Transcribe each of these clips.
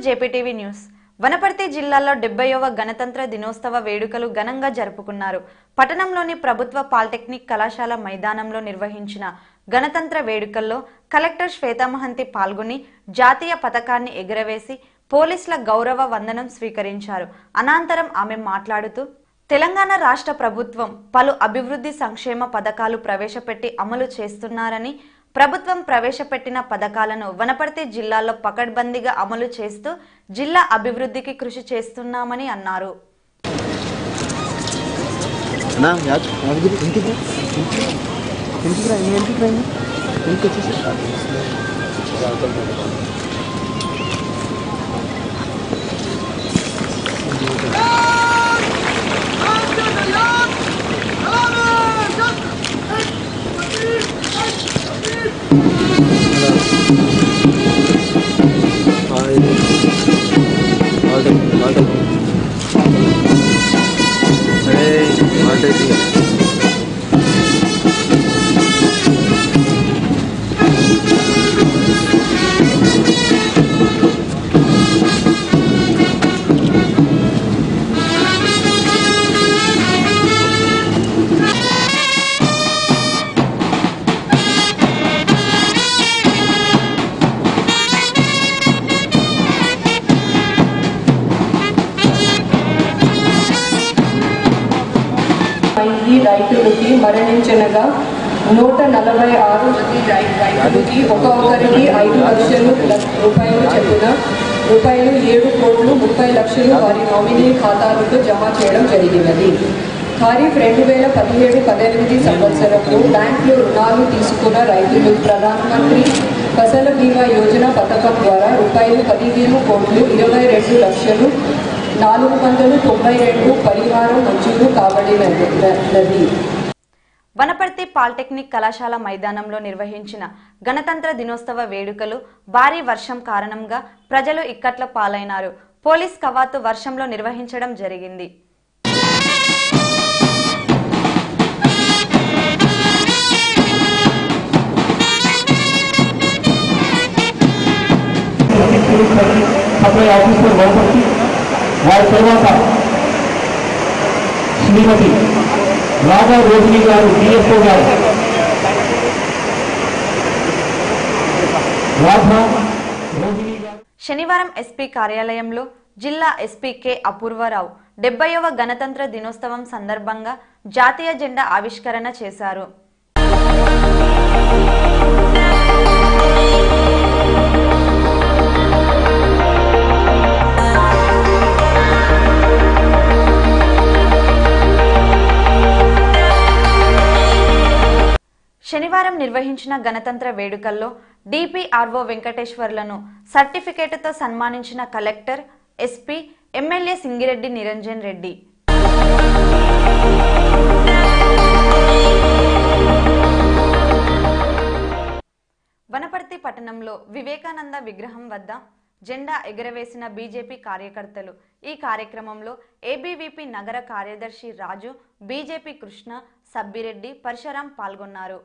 JP TV news. Wanaparthy జిల్లాలో 70వ గణతంత్ర దినోత్సవ వేడుకలు ఘనంగా జరుపుకున్నారు. పట్టణంలోని ప్రభుత్వ పాలిటెక్నిక్ కళాశాల మైదానంలో నిర్వహించిన గణతంత్ర వేడుకల్లో కలెక్టర్ శ్వేతామహంతి పాల్గొని జాతీయ పతాకాన్ని ఎగురవేసి పోలీసుల గౌరవ వందనం స్వీకరించారు. అనంతరం ఆమె మాట్లాడుతూ తెలంగాణ రాష్ట్ర ప్రభుత్వం పలు అభివృద్ధి సంక్షేమ పథకాలు ప్రవేశపెట్టి అమలు చేస్తున్నారని, ప్రభుత్వం ప్రవేశపెట్టిన పథకాలను వనపర్తి జిల్లాలో పకడ్బందీగా అమలు చేస్తూ జిల్లా అభివృద్ధికి కృషి చేస్తున్నామని అన్నారు. రైతులకి మరణించనగా 146 మంది రైతులకి ఒక్కొక్కరికి 5 లక్షల రూపాయలు చొప్పున రూపాయలు 7,30,00,000 వారి నామినీ ఖాతాలకు జమ చేయడం జరిగినది. ఖరీఫ్ 2017-18 సంవత్సరంలో బ్యాంకులు రుణాలు తీసుకున్న రైతులు ప్రధానమంత్రి ఫసల్ బీమా యోజన పథకం ద్వారా రూపాయలు 15,492 పరిహారం మంజూరు కాబడినది. వనపర్తి పాలిటెక్నిక్ కళాశాల మైదానంలో నిర్వహించిన గణతంత్ర దినోత్సవ వేడుకలు భారీ వర్షం కారణంగా ప్రజలు ఇక్కట్ల పాలైనారు. పోలీస్ కవాతు వర్షంలో నిర్వహించడం జరిగింది. శ్రీమతి రాధా రోహిణి గారు డిఎస్ఓ గారు, శనివారం ఎస్పీ కార్యాలయంలో జిల్లా ఎస్పీ కె అపూర్వరావు 70వ గణతంత్ర దినోత్సవం సందర్భంగా జాతీయ జెండా ఆవిష్కరణ చేశారు. శనివారం నిర్వహించిన గణతంత్ర వేడుకల్లో డిపిఆర్ఓ వెంకటేశ్వర్లను సర్టిఫికేటుతో సన్మానించిన collector, SP, MLA Singireddy Niranjan Reddy. Wanaparthy పట్టణంలో వివేకానంద విగ్రహం వద్ద జెండా ఎగురవేసిన బీజేపీ కార్యకర్తలు. ఈ కార్యక్రమంలో ఏబీవీపీ నగర కార్యదర్శి రాజు, బీజేపీ కృష్ణ, సబ్బిరెడ్డి, పరశురాం పాల్గొన్నారు.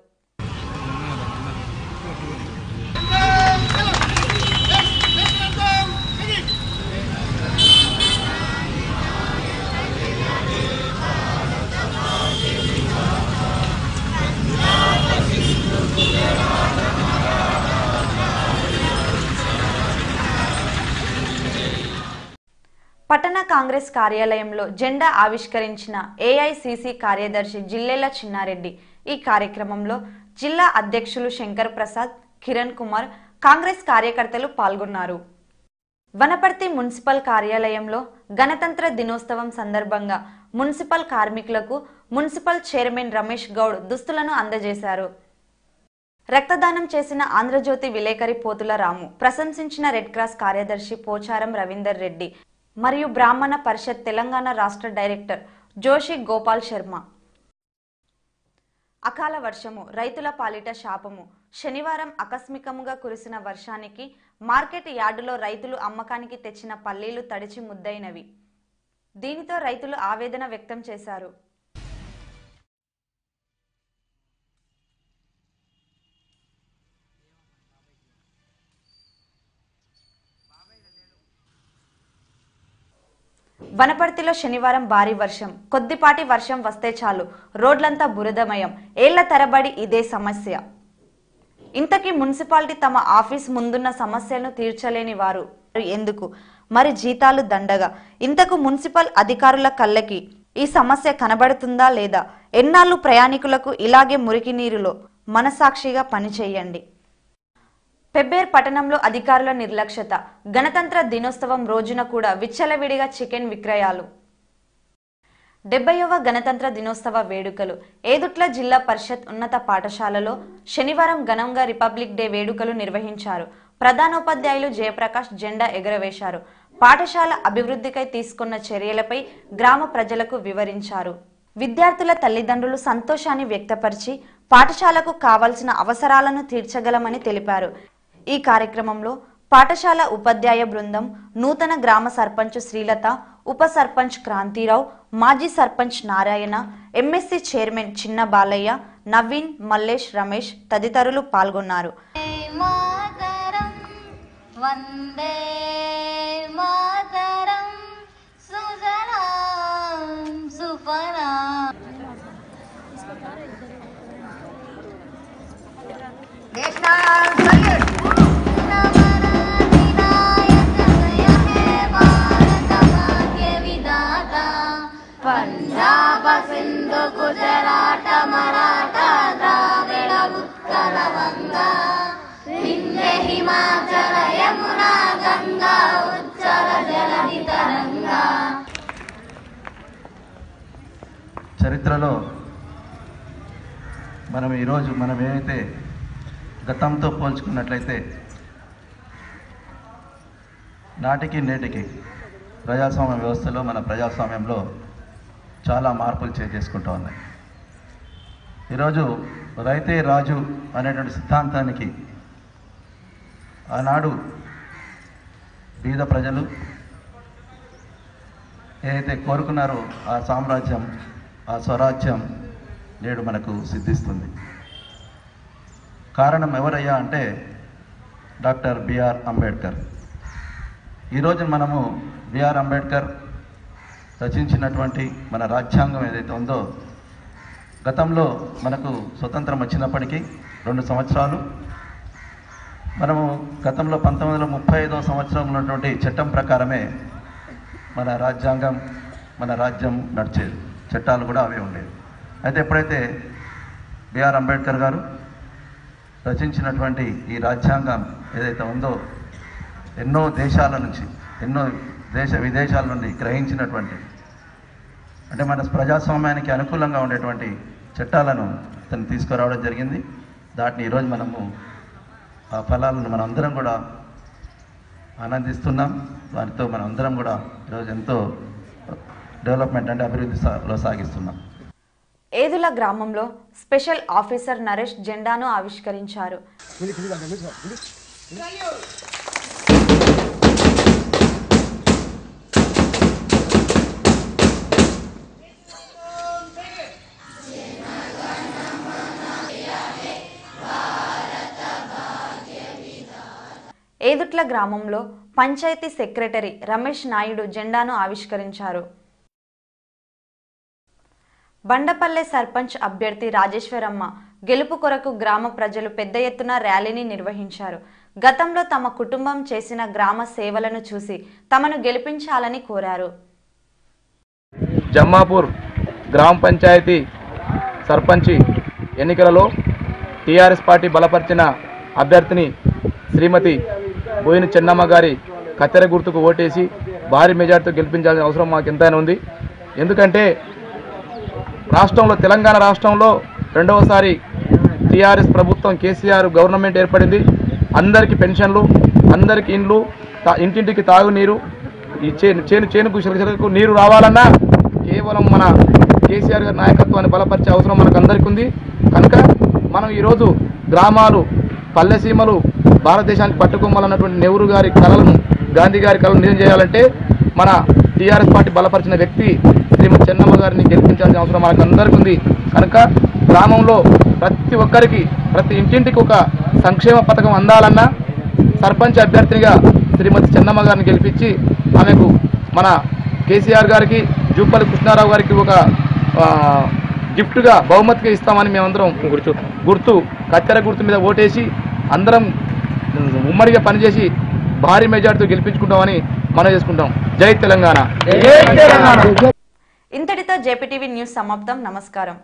పట్టణ కాంగ్రెస్ కార్యాలయంలో జెండా ఆవిష్కరించిన ఏఐసిసి కార్యదర్శి జిల్లెల చిన్నారెడ్డి. ఈ కార్యక్రమంలో జిల్లా అధ్యక్షులు శంకర్ ప్రసాద్, కిరణ్ కుమార్, కాంగ్రెస్ కార్యకర్తలు పాల్గొన్నారు. వనపర్తి మున్సిపల్ కార్యాలయంలో గణతంత్ర దినోత్సవం సందర్భంగా మున్సిపల్ కార్మికులకు మున్సిపల్ చైర్మన్ రమేష్ గౌడ్ దుస్తులను అందజేశారు. రక్తదానం చేసిన ఆంధ్రజ్యోతి విలేకరి పోతుల రాము, ప్రశంసించిన రెడ్ క్రాస్ కార్యదర్శి పోచారం రవీందర్ రెడ్డి మరియు బ్రాహ్మణ పరిషత్ తెలంగాణ రాష్ట్ర డైరెక్టర్ జోషి గోపాల్ శర్మ. అకాల వర్షము రైతుల పాలిట శాపము. శనివారం ఆకస్మికముగా కురిసిన వర్షానికి మార్కెట్ యార్డులో రైతులు అమ్మకానికి తెచ్చిన పల్లీలు తడిచి ముద్దైనవి. దీనితో రైతులు ఆవేదన వ్యక్తం చేశారు. వనపర్తిలో శనివారం భారీ వర్షం. కొద్దిపాటి వర్షం వస్తే చాలు రోడ్లంతా బురదమయం. ఏళ్ల తరబడి ఇదే సమస్య. ఇంతకీ మున్సిపాలిటీ తమ ఆఫీస్ ముందున్న సమస్యలను తీర్చలేని వారు ఎందుకు? మరి జీతాలు దండగా. ఇంతకు మున్సిపల్ అధికారుల కళ్ళకి ఈ సమస్య కనబడుతుందా లేదా? ఎన్నాళ్ళు ప్రయాణికులకు ఇలాగే మురికి నీరులో మనసాక్షిగా పనిచేయండి. పెబ్బేర్ పట్టణంలో అధికారుల నిర్లక్ష్యత. గణతంత్ర దినోత్సవం రోజున కూడా విచ్చలవిడిగా చికెన్ విక్రయాలు. 70వ గణతంత్ర దినోత్సవ వేడుకలు ఏదుట్ల జిల్లా పరిషత్ ఉన్నత పాఠశాలలో శనివారం ఘనంగా రిపబ్లిక్ డే వేడుకలు నిర్వహించారు. ప్రధానోపాధ్యాయులు జయప్రకాష్ జెండా ఎగురవేశారు. పాఠశాల అభివృద్ధికై తీసుకున్న చర్యలపై గ్రామ ప్రజలకు వివరించారు. విద్యార్థుల తల్లిదండ్రులు సంతోషాన్ని వ్యక్తపరిచి పాఠశాలకు కావాల్సిన అవసరాలను తీర్చగలమని తెలిపారు. ఈ కార్యక్రమంలో పాఠశాల ఉపాధ్యాయ బృందం, నూతన గ్రామ సర్పంచ్ శ్రీలత, ఉప సర్పంచ్ క్రాంతిరావు, మాజీ సర్పంచ్ నారాయణ, ఎంఎస్సి చైర్మన్ చిన్న బాలయ్య, నవీన్, మల్లేష్, రమేష్ తదితరులు పాల్గొన్నారు. పంజాబ సింధు గుజరాట మరాఠ ద్రావిడ ఉత్కల వంగా వింధ్య హిమాచల యమునా గంగా ఉచ్చల జలధి తరంగా. చరిత్రలో మనం ఈరోజు ఏమైతే గతంతో పోల్చుకున్నట్లయితే నాటికి నేటికి ప్రజాస్వామ్య వ్యవస్థలో మన ప్రజాస్వామ్యంలో చాలా మార్పులు చేసుకుంటూ ఉన్నాయి. ఈరోజు రైతే రాజు అనేటువంటి సిద్ధాంతానికి ఆనాడు బీద ప్రజలు ఏదైతే కోరుకున్నారో ఆ సామ్రాజ్యం, ఆ స్వరాజ్యం నేడు మనకు సిద్ధిస్తుంది. కారణం ఎవరయ్యా అంటే డాక్టర్ బిఆర్ అంబేద్కర్. ఈరోజు మనము బిఆర్ అంబేద్కర్ రచించినటువంటి మన రాజ్యాంగం ఏదైతే ఉందో, గతంలో మనకు స్వతంత్రం వచ్చినప్పటికీ 2 సంవత్సరాలు మనము గతంలో 1935వ సంవత్సరం ఉన్నటువంటి చట్టం ప్రకారమే మన రాజ్యాంగం, మన రాజ్యం నడిచేది. చట్టాలు కూడా అవే ఉండేవి. అయితే ఎప్పుడైతే బిఆర్ అంబేద్కర్ గారు రచించినటువంటి ఈ రాజ్యాంగం ఏదైతే ఉందో, ఎన్నో దేశాల నుంచి, ఎన్నో విదేశాల నుండి గ్రహించినటువంటి, అంటే మన ప్రజాస్వామ్యానికి అనుకూలంగా ఉండేటువంటి చట్టాలను తను తీసుకురావడం జరిగింది. దాటిని ఈరోజు మనము ఆ ఫలాలను మనం అందరం కూడా ఆనందిస్తున్నాం. వాటితో మనం అందరం కూడా ఈరోజు ఎంతో డెవలప్మెంట్ అంటే అభివృద్ధిలో సాగిస్తున్నాం. ఏదుల గ్రామంలో స్పెషల్ ఆఫీసర్ నరేష్ జెండాను ఆవిష్కరించారు. ఏదుట్ల గ్రామంలో పంచాయతీ సెక్రటరీ రమేష్ నాయుడు జెండాను ఆవిష్కరించారు. బండపల్లె సర్పంచ్ అభ్యర్థి రాజేశ్వరమ్మ గెలుపు కొరకు గ్రామ ప్రజలు పెద్ద ఎత్తున ర్యాలీని నిర్వహించారు. గతంలో తమ కుటుంబం చేసిన గ్రామ సేవలను చూసి తమను గెలిపించాలని కోరారు. జమ్మాపూర్ గ్రామ పంచాయతీ సర్పంచి ఎన్నికలలో టీఆర్ఎస్ పార్టీ బలపరిచిన అభ్యర్థిని శ్రీమతి బోయిన చెన్నమ్మ గారి కత్తెర గుర్తుకు ఓటేసి భారీ మెజార్టీతో గెలిపించాల్సిన అవసరం మాకు ఎంతైనా ఉంది. ఎందుకంటే రాష్ట్రంలో, తెలంగాణ రాష్ట్రంలో రెండవసారి టీఆర్ఎస్ ప్రభుత్వం, కేసీఆర్ గవర్నమెంట్ ఏర్పడింది. అందరికీ పెన్షన్లు, అందరికీ ఇండ్లు, ఇంటింటికి తాగునీరు, ఈ చేనుకు చిలకలకు నీరు రావాలన్నా కేవలం మన కేసీఆర్ గారి నాయకత్వాన్ని బలపరిచే అవసరం మనకు అందరికీ ఉంది. కనుక మనం ఈరోజు గ్రామాలు, పల్లెసీమలు భారతదేశానికి పట్టుకోవాలన్నటువంటి నెహ్రూ గారి కళలను, గాంధీ గారి కళను నిజం చేయాలంటే మన టీఆర్ఎస్ పార్టీ బలపరిచిన వ్యక్తి శ్రీమతి చెన్నమ్మ గారిని గెలిపించాల్సిన అవసరం మనకు అందరికీ ఉంది. కనుక గ్రామంలో ప్రతి ఒక్కరికి, ప్రతి ఇంటింటికి ఒక సంక్షేమ పథకం అందాలన్నా సర్పంచ్ అభ్యర్థినిగా శ్రీమతి చెన్నమ్మ గారిని గెలిపించి ఆమెకు మన కేసీఆర్ గారికి జూపల్లి కృష్ణారావు గారికి ఒక గిఫ్ట్గా బహుమతిగా ఇస్తామని మేమందరం గుర్తు కత్తెర గుర్తు మీద ఓటేసి అందరం ఉమ్మడిగా పనిచేసి భారీ మెజార్టీతో గెలిపించుకుంటామని మనం చేసుకుంటాం. జై తెలంగాణ. ఇంతటితో జేపీటీవీ న్యూస్ సమాప్తం. నమస్కారం.